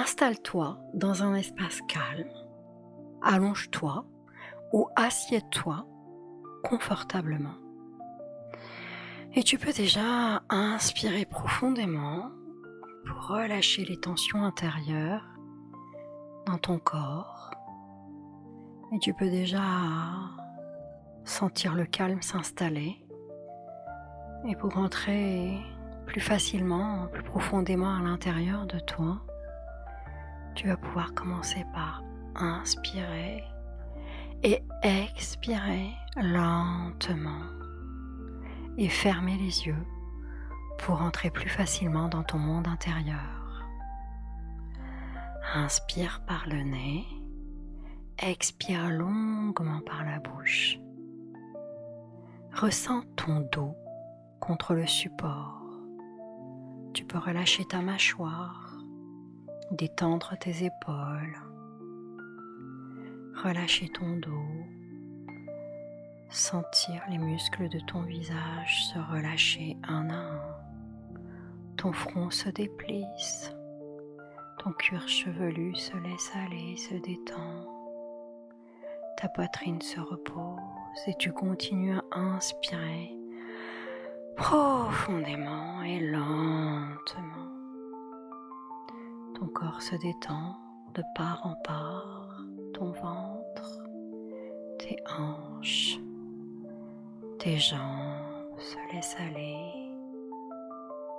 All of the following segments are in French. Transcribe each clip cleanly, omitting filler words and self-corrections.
Installe-toi dans un espace calme, allonge-toi ou assieds-toi confortablement. Et tu peux déjà inspirer profondément pour relâcher les tensions intérieures dans ton corps. Et tu peux déjà sentir le calme s'installer. Et pour entrer plus facilement, plus profondément à l'intérieur de toi, tu vas pouvoir commencer par inspirer et expirer lentement et fermer les yeux pour entrer plus facilement dans ton monde intérieur. Inspire par le nez, expire longuement par la bouche. Ressens ton dos contre le support. Tu peux relâcher ta mâchoire, détendre tes épaules, relâcher ton dos, sentir les muscles de ton visage se relâcher un à un. Ton front se déplisse, ton cuir chevelu se laisse aller, se détend. Ta poitrine se repose et tu continues à inspirer profondément et lentement. Ton corps se détend de part en part, ton ventre, tes hanches, tes jambes se laissent aller,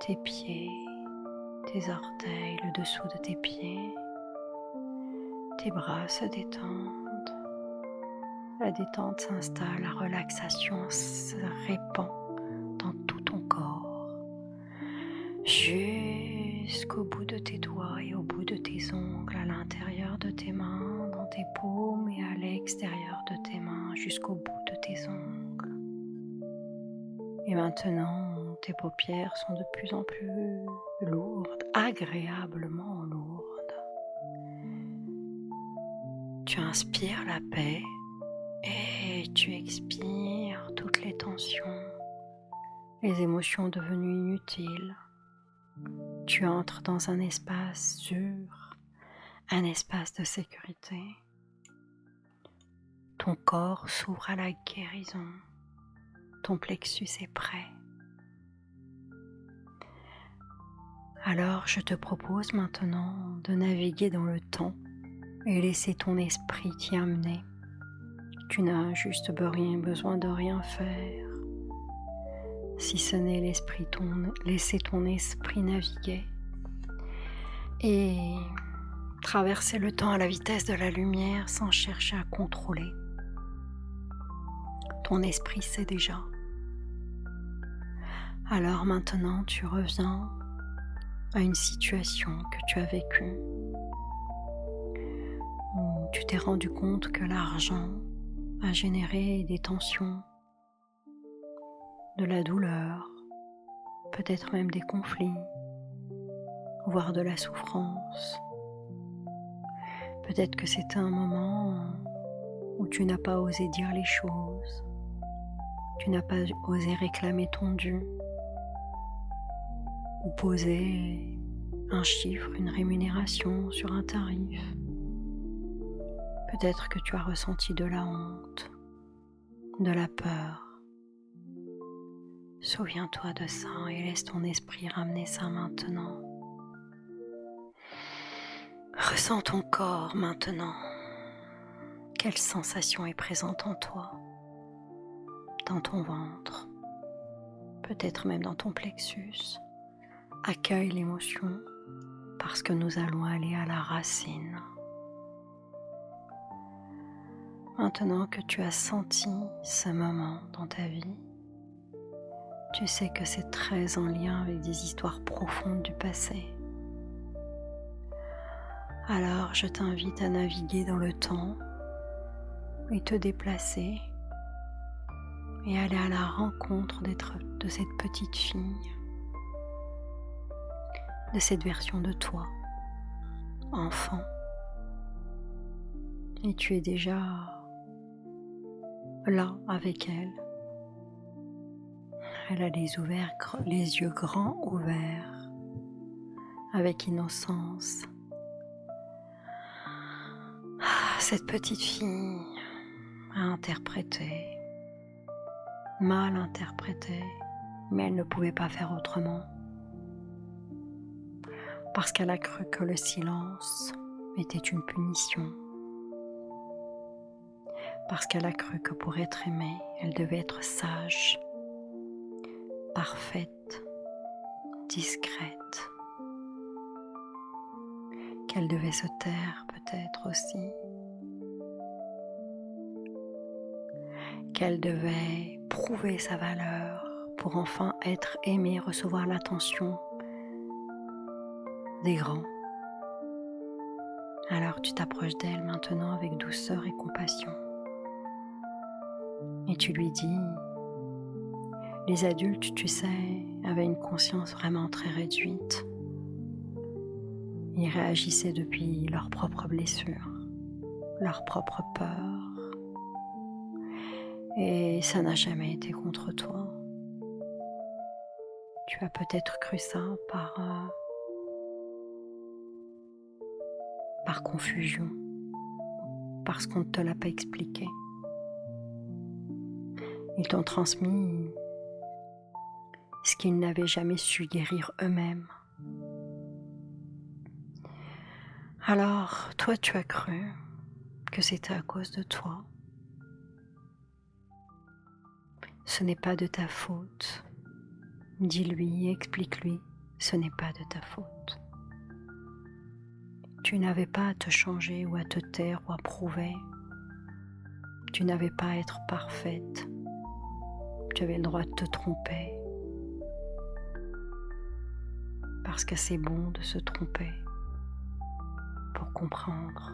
tes pieds, tes orteils, le dessous de tes pieds, tes bras se détendent, la détente s'installe, la relaxation se répand dans tout ton corps, jusqu'au bout de tes doigts et au bout de tes ongles, à l'intérieur de tes mains, dans tes paumes et à l'extérieur de tes mains, jusqu'au bout de tes ongles. Et maintenant, tes paupières sont de plus en plus lourdes, agréablement lourdes. Tu inspires la paix et tu expires toutes les tensions, les émotions devenues inutiles. Tu entres dans un espace sûr, un espace de sécurité. Ton corps s'ouvre à la guérison. Ton plexus est prêt. Alors je te propose maintenant de naviguer dans le temps et laisser ton esprit t'y amener. Tu n'as juste besoin de rien faire, si ce n'est laisser ton esprit naviguer et traverser le temps à la vitesse de la lumière sans chercher à contrôler. Ton esprit sait déjà. Alors maintenant, tu reviens à une situation que tu as vécue, où tu t'es rendu compte que l'argent a généré des tensions, de la douleur, peut-être même des conflits, voire de la souffrance. Peut-être que c'était un moment où tu n'as pas osé dire les choses, tu n'as pas osé réclamer ton dû, ou poser un chiffre, une rémunération sur un tarif. Peut-être que tu as ressenti de la honte, de la peur. Souviens-toi de ça et laisse ton esprit ramener ça maintenant. Ressens ton corps maintenant. Quelle sensation est présente en toi, dans ton ventre, peut-être même dans ton plexus. Accueille l'émotion parce que nous allons aller à la racine. Maintenant que tu as senti ce moment dans ta vie, tu sais que c'est très en lien avec des histoires profondes du passé. Alors je t'invite à naviguer dans le temps et te déplacer et aller à la rencontre de cette petite fille, de cette version de toi, enfant. Et tu es déjà là avec elle. Elle a les yeux grands ouverts, avec innocence, cette petite fille a interprété, mal interprété, mais elle ne pouvait pas faire autrement. Parce qu'elle a cru que le silence était une punition. Parce qu'elle a cru que pour être aimée, elle devait être sage, parfaite, discrète. Qu'elle devait se taire peut-être aussi. Qu'elle devait prouver sa valeur pour enfin être aimée, recevoir l'attention des grands. Alors tu t'approches d'elle maintenant avec douceur et compassion. Et tu lui dis, les adultes, tu sais, avaient une conscience vraiment très réduite. Ils réagissaient depuis leurs propres blessures, leurs propres peurs. Et ça n'a jamais été contre toi. Tu as peut-être cru ça par confusion, parce qu'on ne te l'a pas expliqué. Ils t'ont transmis ce qu'ils n'avaient jamais su guérir eux-mêmes. Alors, toi, tu as cru que c'était à cause de toi. Ce n'est pas de ta faute. Dis-lui, explique-lui, ce n'est pas de ta faute. Tu n'avais pas à te changer ou à te taire ou à prouver. Tu n'avais pas à être parfaite. Tu avais le droit de te tromper. Parce que c'est bon de se tromper pour comprendre.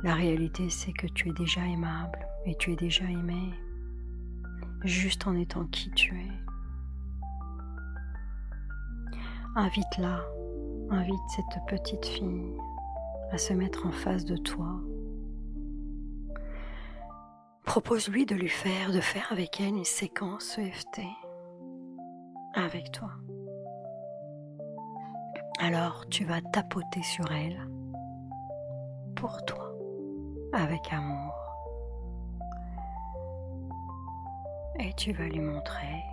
La réalité, c'est que tu es déjà aimable et tu es déjà aimé, juste en étant qui tu es. Invite-la, invite cette petite fille à se mettre en face de toi. Propose-lui de faire avec elle une séquence EFT avec toi. Alors tu vas tapoter sur elle pour toi, avec amour. Et tu vas lui montrer,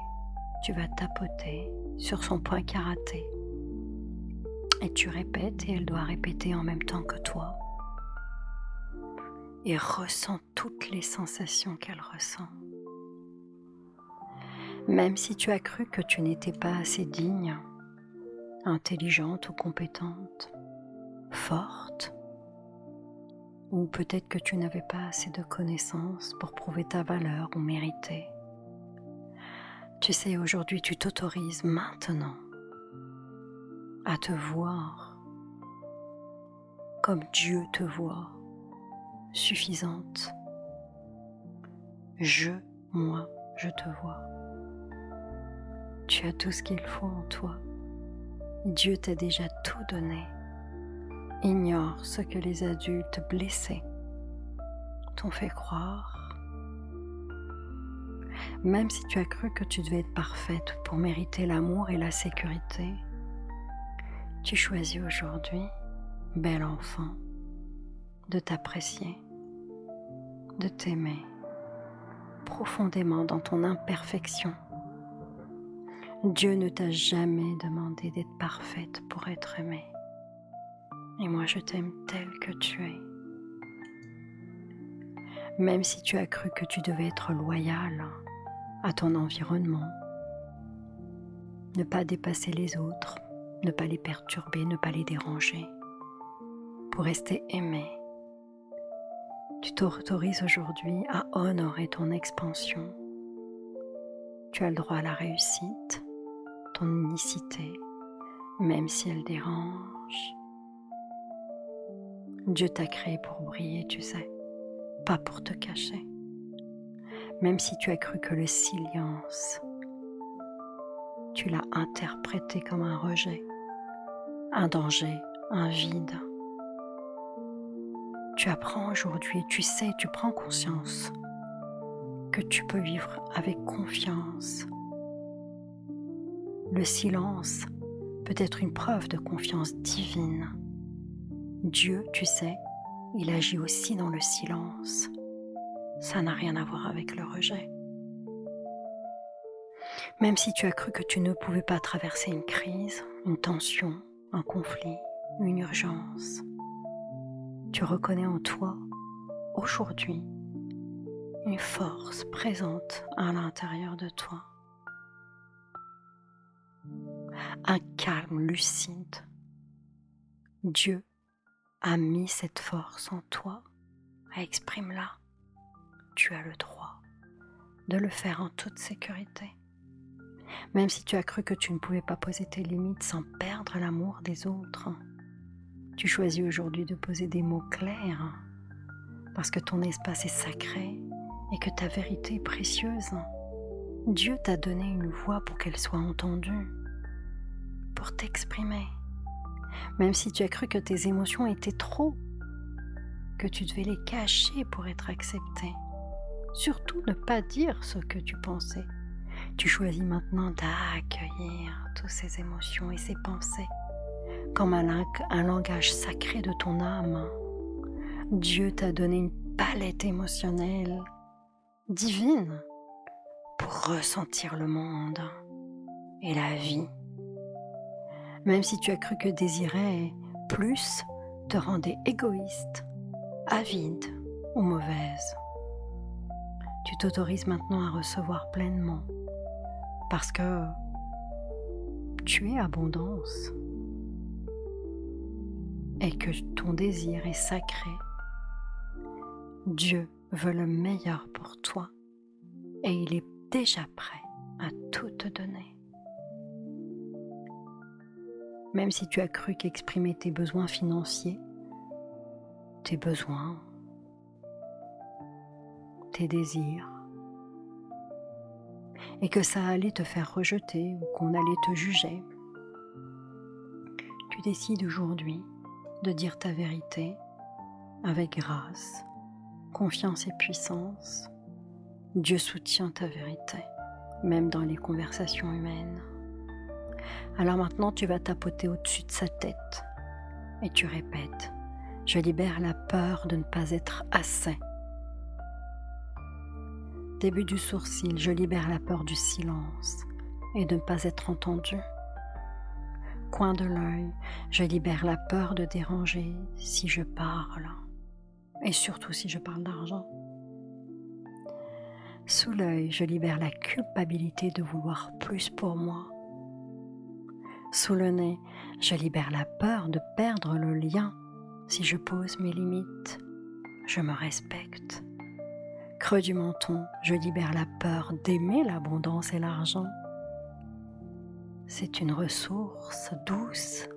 tu vas tapoter sur son point karaté. Et tu répètes, et elle doit répéter en même temps que toi. Et ressens toutes les sensations qu'elle ressent. Même si tu as cru que tu n'étais pas assez digne, intelligente ou compétente, forte, ou peut-être que tu n'avais pas assez de connaissances pour prouver ta valeur ou mériter. Tu sais, aujourd'hui, tu t'autorises maintenant à te voir comme Dieu te voit, suffisante. Moi, je te vois. Tu as tout ce qu'il faut en toi. Dieu t'a déjà tout donné. Ignore ce que les adultes blessés t'ont fait croire. Même si tu as cru que tu devais être parfaite pour mériter l'amour et la sécurité, tu choisis aujourd'hui, bel enfant, de t'apprécier, de t'aimer profondément dans ton imperfection. Dieu ne t'a jamais demandé d'être parfaite pour être aimée. Et moi, je t'aime telle que tu es. Même si tu as cru que tu devais être loyale à ton environnement, ne pas dépasser les autres, ne pas les perturber, ne pas les déranger, pour rester aimée, tu t'autorises aujourd'hui à honorer ton expansion. Tu as le droit à la réussite, ton unicité, même si elle dérange. Dieu t'a créé pour briller, tu sais, pas pour te cacher. Même si tu as cru que le silence, tu l'as interprété comme un rejet, un danger, un vide. Tu apprends aujourd'hui, tu sais, tu prends conscience que tu peux vivre avec confiance. Le silence peut être une preuve de confiance divine. Dieu, tu sais, il agit aussi dans le silence. Ça n'a rien à voir avec le rejet. Même si tu as cru que tu ne pouvais pas traverser une crise, une tension, un conflit, une urgence, tu reconnais en toi, aujourd'hui, une force présente à l'intérieur de toi. Un calme lucide. Dieu a mis cette force en toi. Exprime-la. Tu as le droit de le faire en toute sécurité. Même si tu as cru que tu ne pouvais pas poser tes limites sans perdre l'amour des autres, tu choisis aujourd'hui de poser des mots clairs parce que ton espace est sacré et que ta vérité est précieuse. Dieu t'a donné une voix pour qu'elle soit entendue, pour t'exprimer. Même si tu as cru que tes émotions étaient trop, que tu devais les cacher pour être accepté. Surtout ne pas dire ce que tu pensais. Tu choisis maintenant d'accueillir toutes ces émotions et ces pensées comme un langage sacré de ton âme. Dieu t'a donné une palette émotionnelle divine pour ressentir le monde et la vie. Même si tu as cru que désirer plus te rendait égoïste, avide ou mauvaise, tu t'autorises maintenant à recevoir pleinement parce que tu es abondance et que ton désir est sacré. Dieu veut le meilleur pour toi et il est déjà prêt à tout te donner. Même si tu as cru qu'exprimer tes besoins financiers, tes besoins, tes désirs, et que ça allait te faire rejeter ou qu'on allait te juger, tu décides aujourd'hui de dire ta vérité avec grâce, confiance et puissance. Dieu soutient ta vérité, même dans les conversations humaines. Alors maintenant, tu vas tapoter au-dessus de sa tête et tu répètes « Je libère la peur de ne pas être assez ». Début du sourcil, je libère la peur du silence et de ne pas être entendu. Coin de l'œil, je libère la peur de déranger si je parle, et surtout si je parle d'argent. Sous l'œil, je libère la culpabilité de vouloir plus pour moi. Sous le nez, je libère la peur de perdre le lien si je pose mes limites. Je me respecte. Creux du menton, je libère la peur d'aimer l'abondance et l'argent. C'est une ressource douce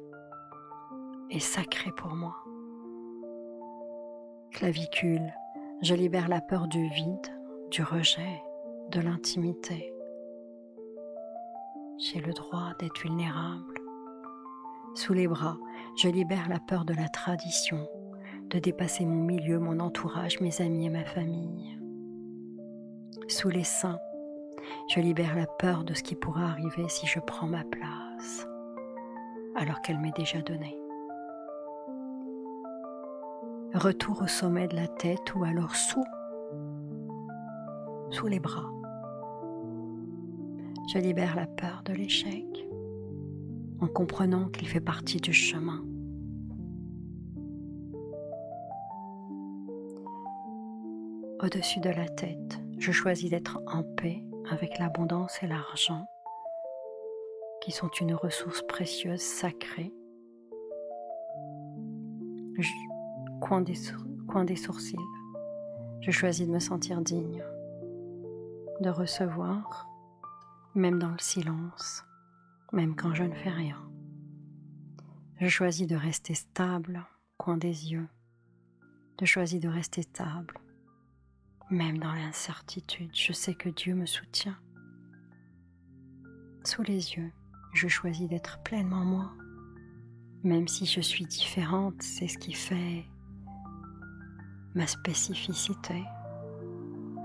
et sacrée pour moi. Clavicule, je libère la peur du vide, du rejet, de l'intimité. J'ai le droit d'être vulnérable. Sous les bras, je libère la peur de la tradition, de dépasser mon milieu, mon entourage, mes amis et ma famille. Sous les seins, je libère la peur de ce qui pourra arriver si je prends ma place, alors qu'elle m'est déjà donnée. Retour au sommet de la tête ou alors sous les bras. Je libère la peur de l'échec en comprenant qu'il fait partie du chemin. Au-dessus de la tête, je choisis d'être en paix avec l'abondance et l'argent, qui sont une ressource précieuse, sacrée. Coin des sourcils, je choisis de me sentir digne, de recevoir, même dans le silence, même quand je ne fais rien. Je choisis de rester stable, coin des yeux, je choisis de rester stable, même dans l'incertitude. Je sais que Dieu me soutient. Sous les yeux, je choisis d'être pleinement moi, même si je suis différente, c'est ce qui fait ma spécificité,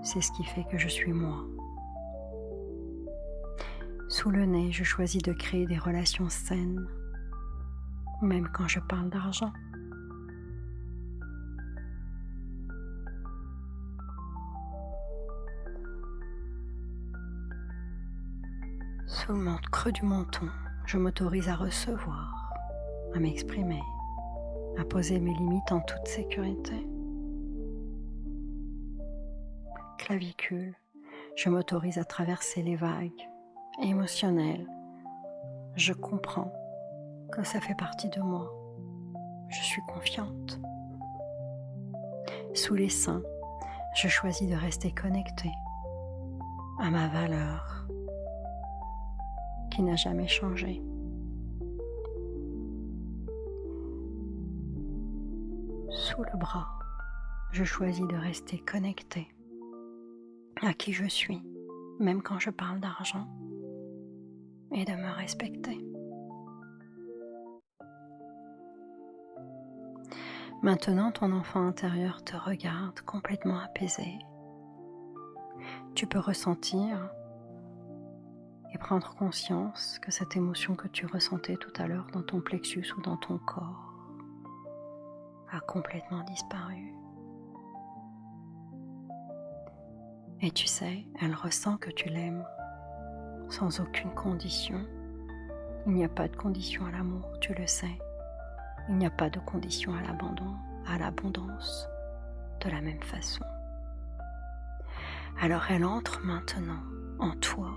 c'est ce qui fait que je suis moi. Sous le nez, je choisis de créer des relations saines, même quand je parle d'argent. Sous le creux du menton, je m'autorise à recevoir, à m'exprimer, à poser mes limites en toute sécurité. Clavicule, je m'autorise à traverser les vagues émotionnelles. Je comprends que ça fait partie de moi. Je suis confiante. Sous les seins, je choisis de rester connectée à ma valeur qui n'a jamais changé. Sous le bras, je choisis de rester connectée à qui je suis, même quand je parle d'argent, et de me respecter. Maintenant, ton enfant intérieur te regarde complètement apaisé. Tu peux ressentir et prendre conscience que cette émotion que tu ressentais tout à l'heure dans ton plexus ou dans ton corps a complètement disparu. Et tu sais, elle ressent que tu l'aimes, sans aucune condition. Il n'y a pas de condition à l'amour, tu le sais. Il n'y a pas de condition à l'abandon, à l'abondance, de la même façon. Alors elle entre maintenant en toi.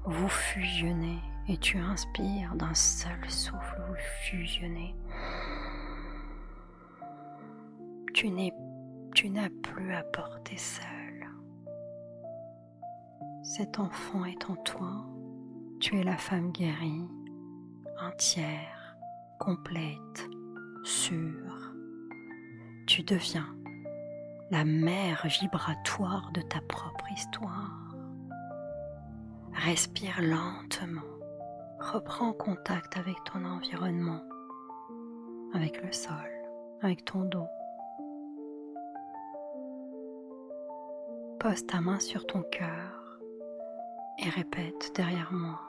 Vous fusionnez et tu inspires d'un seul souffle, vous fusionnez. Tu n'as plus à porter seul. Cet enfant est en toi. Tu es la femme guérie, entière, complète, sûre. Tu deviens la mère vibratoire de ta propre histoire. Respire lentement. Reprends contact avec ton environnement, avec le sol, avec ton dos. Pose ta main sur ton cœur et répète derrière moi: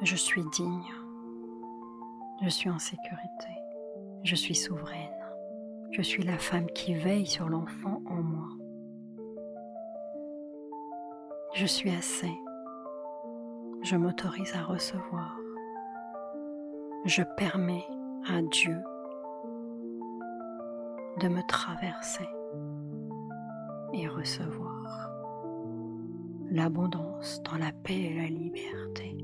je suis digne, je suis en sécurité, je suis souveraine, je suis la femme qui veille sur l'enfant en moi. Je suis assez, je m'autorise à recevoir, je permets à Dieu de me traverser et recevoir l'abondance dans la paix et la liberté.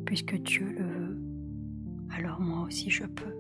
Puisque Dieu le veut, alors moi aussi je peux.